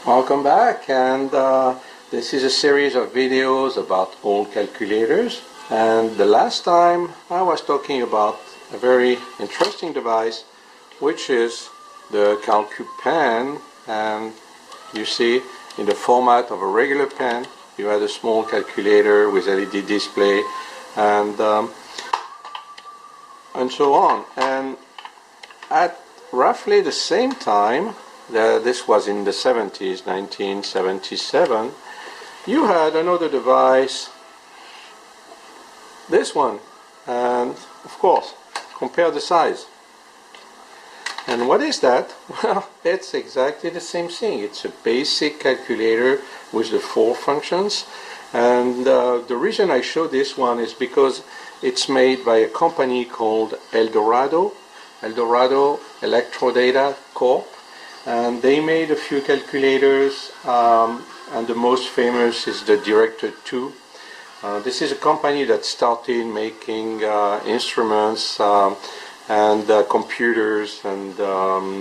Welcome back, and this is a series of videos about old calculators. And the last time I was talking about a very interesting device, which is the CalcuPen. And you see, in the format of a regular pen, you had a small calculator with LED display and so on. And at roughly the same time, this was in the 70s, 1977, you had another device, this one, and of course, compare the size. And what is that? Well, it's exactly the same thing. It's a basic calculator with the 4 functions. And the reason I show this one is because it's made by a company called Eldorado Electrodata Corp. And they made a few calculators, and the most famous is the Director 2. This is a company that started making instruments and computers, and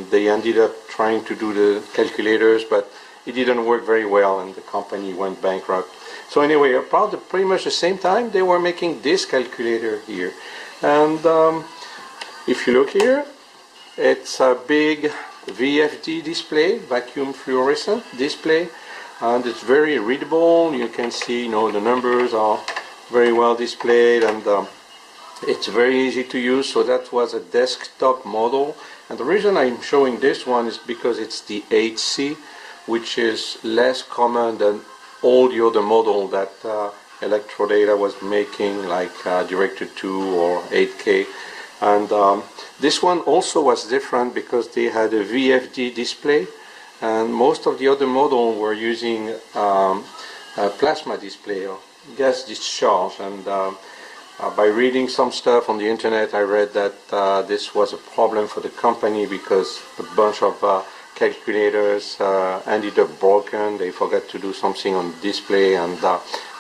they ended up trying to do the calculators, but it didn't work very well and the company went bankrupt. So anyway, about pretty much the same time, they were making this calculator here. And if you look here, it's a big VFD display, vacuum fluorescent display, and it's very readable. You can see, the numbers are very well displayed, and it's very easy to use. So that was a desktop model, and the reason I'm showing this one is because it's the 8C, which is less common than all the other model that Electrodata was making, like Director 2 or 8K. And this one also was different because they had a VFD display, and most of the other models were using a plasma display or gas discharge. And by reading some stuff on the internet, I read that this was a problem for the company because a bunch of calculators ended up broken. They forgot to do something on the display, and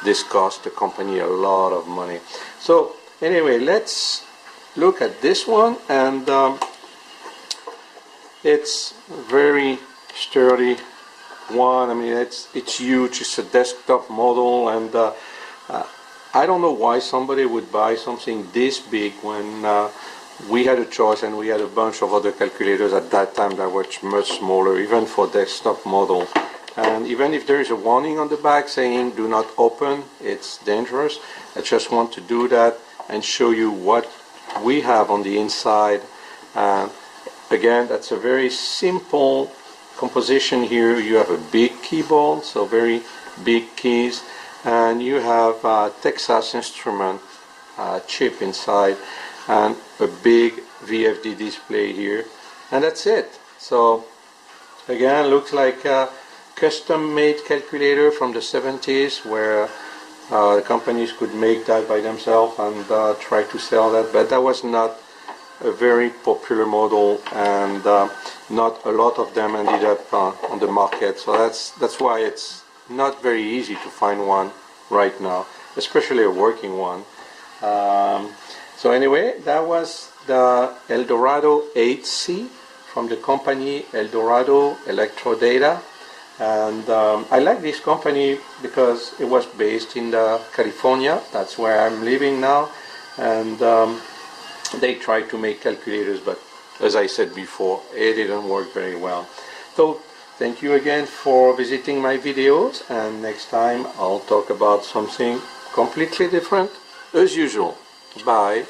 this cost the company a lot of money. So anyway, let's look at this one, and it's very sturdy one. I mean, it's huge. It's a desktop model, and I don't know why somebody would buy something this big when we had a choice, and we had a bunch of other calculators at that time that were much smaller, even for desktop model. And even if there is a warning on the back saying do not open, it's dangerous, I just want to do that and show you what we have on the inside. Again, that's a very simple composition here. You have a big keyboard, so very big keys, and you have a Texas Instrument chip inside, and a big VFD display here, and that's it. So again, looks like a custom-made calculator from the 70s, where companies could make that by themselves and try to sell that, but that was not a very popular model, and not a lot of them ended up on the market. So that's why it's not very easy to find one right now, especially a working one. So anyway, that was the Eldorado 8C from the company Eldorado Electrodata. And I like this company because it was based in California. That's where I'm living now. And they tried to make calculators, but as I said before, it didn't work very well. So thank you again for visiting my videos, and next time I'll talk about something completely different as usual. Bye.